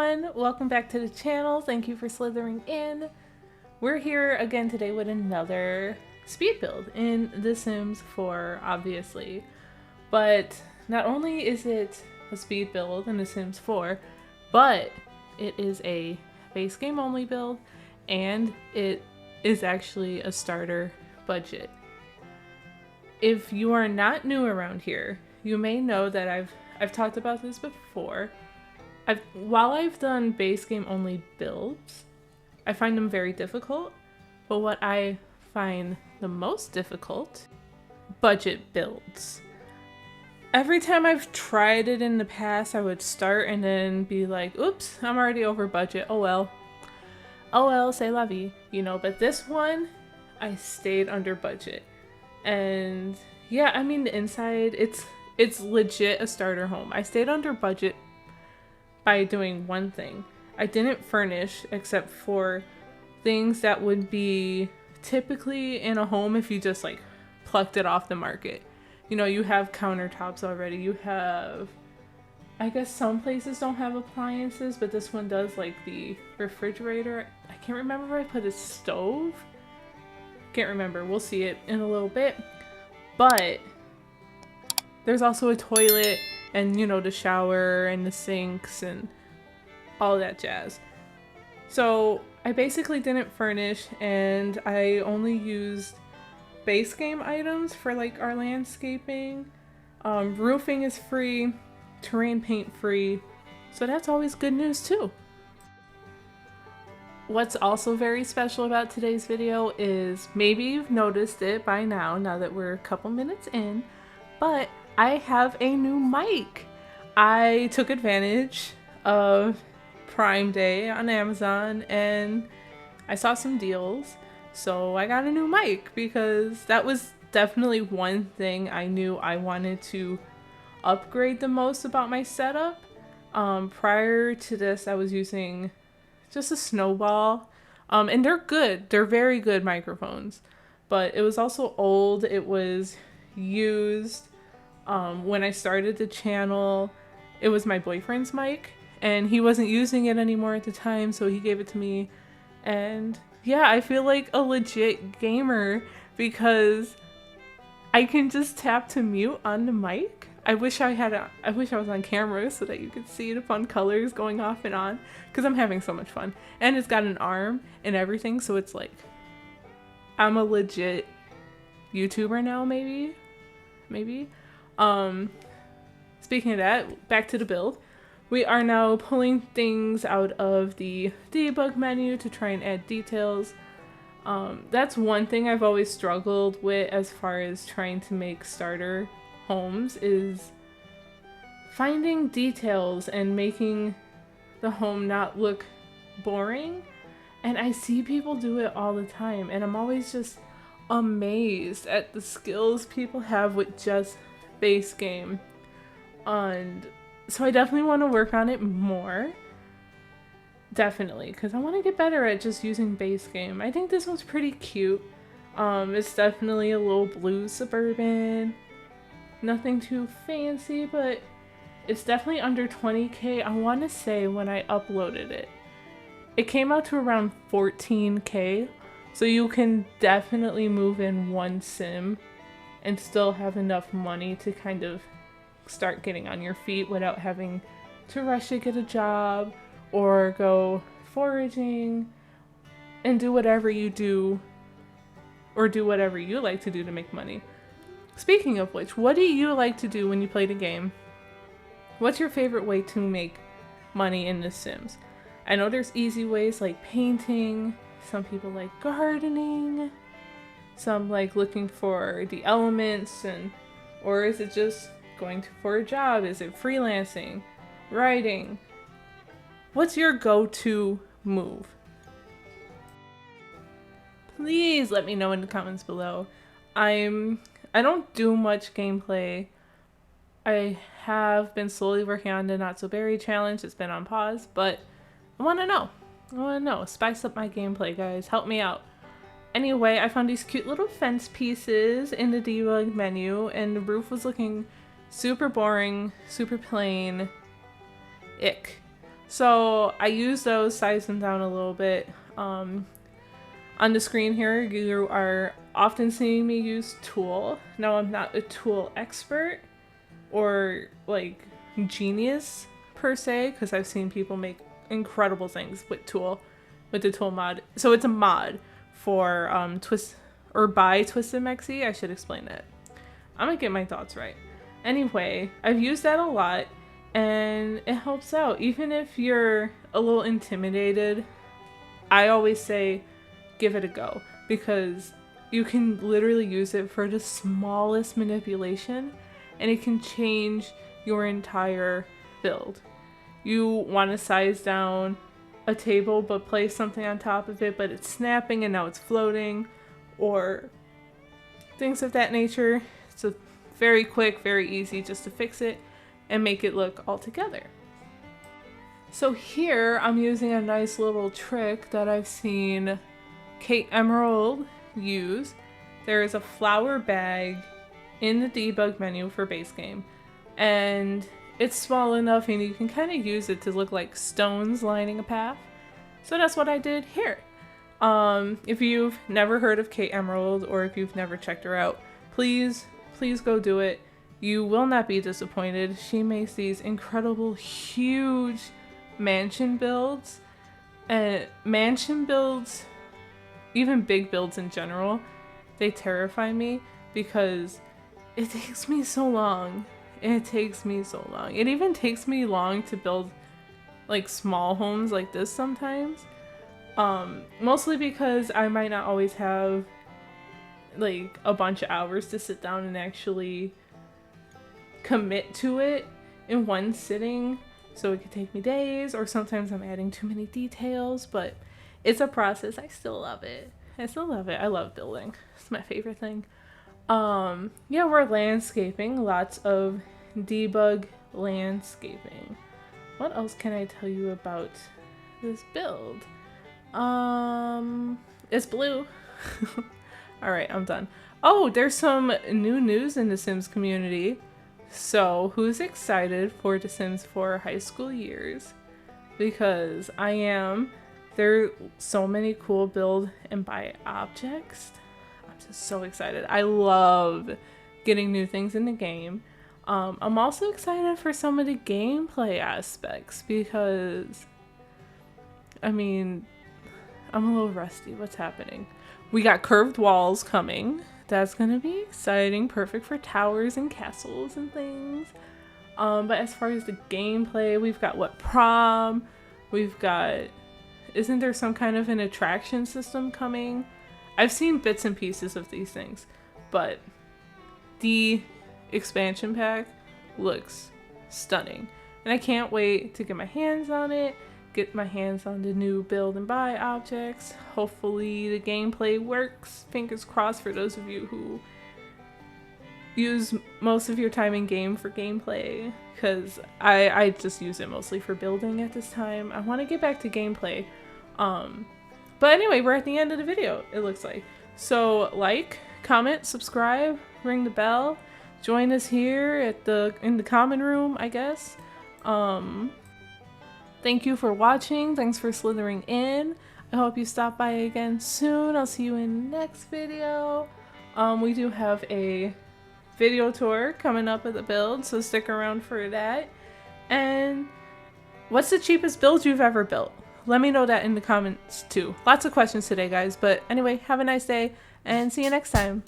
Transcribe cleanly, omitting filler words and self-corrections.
everyone, welcome back to the channel. Thank you for slithering in. We're here again today with another speed build in The Sims 4, obviously. But not only is it a speed build in The Sims 4, but it is a base game only build, and it is actually a starter budget. If you are not new around here, you may know that I've talked about this before. While I've done base game only builds, I find them very difficult, but what I find the most difficult, budget builds. Every time I've tried it in the past, I would start and then be like, oops, I'm already over budget, oh well. Oh well, c'est la vie, you know, but this one, I stayed under budget. And yeah, I mean, the inside, it's legit a starter home. I stayed under budget by doing one thing. I didn't furnish except for things that would be typically in a home if you just like plucked it off the market. You know, you have countertops already. You have, I guess some places don't have appliances, but this one does, like the refrigerator. I can't remember if I put a stove. Can't remember. We'll see it in a little bit. But there's also a toilet and, you know, the shower and the sinks and all that jazz. So I basically didn't furnish, and I only used base game items for like our landscaping. Roofing is free, terrain paint free, so that's always good news too. What's also very special about today's video is, maybe you've noticed it by now that we're a couple minutes in, but I have a new mic. I took advantage of Prime Day on Amazon and I saw some deals, so I got a new mic because that was definitely one thing I knew I wanted to upgrade the most about my setup. Prior to this, I was using just a Snowball, and they're good. They're very good microphones, but it was also old. It was used. When I started the channel, it was my boyfriend's mic, and he wasn't using it anymore at the time, so he gave it to me. And yeah, I feel like a legit gamer because I can just tap to mute on the mic. I wish I was on camera so that you could see the fun colors going off and on, because I'm having so much fun. And it's got an arm and everything, so it's like I'm a legit YouTuber now, maybe. Speaking of that, back to the build. We are now pulling things out of the debug menu to try and add details. That's one thing I've always struggled with as far as trying to make starter homes, is finding details and making the home not look boring. And I see people do it all the time, and I'm always just amazed at the skills people have with just base game. And so I definitely want to work on it more. Definitely, because I want to get better at just using base game. I think this one's pretty cute. It's definitely a little blue suburban. Nothing too fancy, but it's definitely under 20k. I want to say when I uploaded it, it came out to around 14k. So you can definitely move in one sim and still have enough money to kind of start getting on your feet without having to rush to get a job or go foraging and do whatever you do, or do whatever you like to do to make money. Speaking of which, what do you like to do when you play the game? What's your favorite way to make money in The Sims? I know there's easy ways like painting, some people like gardening, some like looking for the elements, or is it just going for a job? Is it freelancing, writing? What's your go-to move? Please let me know in the comments below. I don't do much gameplay. I have been slowly working on the Not So Berry challenge. It's been on pause, but I want to know. Spice up my gameplay, guys. Help me out. Anyway, I found these cute little fence pieces in the debug menu, and the roof was looking super boring, super plain. Ick. So I use those, size them down a little bit. On the screen here, you are often seeing me use Tool. Now, I'm not a Tool expert or like genius per se, because I've seen people make incredible things with Tool, with the Tool mod. So it's a mod for by Twisted Mexi. I should explain that. I'm gonna get my thoughts right. Anyway, I've used that a lot and it helps out. Even if you're a little intimidated, I always say give it a go, because you can literally use it for the smallest manipulation and it can change your entire build. You want to size down a table but place something on top of it, but it's snapping and now it's floating, or things of that nature. It's a very quick, very easy just to fix it and make it look all together. So here I'm using a nice little trick that I've seen Kate Emerald use. There is a flower bag in the debug menu for base game, and it's small enough and you can kind of use it to look like stones lining a path. So that's what I did here. If you've never heard of Kate Emerald, or if you've never checked her out, please go do it. You will not be disappointed. She makes these incredible, huge mansion builds. And mansion builds, even big builds in general, they terrify me because it takes me so long. It even takes me long to build like small homes like this sometimes. Mostly because I might not always have like a bunch of hours to sit down and actually commit to it in one sitting. So it could take me days, or sometimes I'm adding too many details, but it's a process. I still love it. I love building. It's my favorite thing. Yeah, we're landscaping. Lots of debug landscaping. What else can I tell you about this build? It's blue. Alright, I'm done. Oh, there's some new news in the Sims community. So, who's excited for The Sims 4 high school years? Because I am. There are so many cool build and buy objects. I'm just so excited. I love getting new things in the game. I'm also excited for some of the gameplay aspects because, I mean, I'm a little rusty. What's happening? We got curved walls coming. That's gonna be exciting. Perfect for towers and castles and things. But as far as the gameplay, we've got prom? We've got... Isn't there some kind of an attraction system coming? I've seen bits and pieces of these things, but the expansion pack looks stunning. And I can't wait to get my hands on it, get my hands on the new build and buy objects. Hopefully the gameplay works. Fingers crossed for those of you who use most of your time in game for gameplay, because I just use it mostly for building at this time. I want to get back to gameplay. But anyway, we're at the end of the video, it looks like. So like, comment, subscribe, ring the bell, join us here in the common room, I guess. Thank you for watching. Thanks for slithering in. I hope you stop by again soon. I'll see you in the next video. We do have a video tour coming up of the build, so stick around for that. And what's the cheapest build you've ever built? Let me know that in the comments too. Lots of questions today, guys. But anyway, have a nice day and see you next time.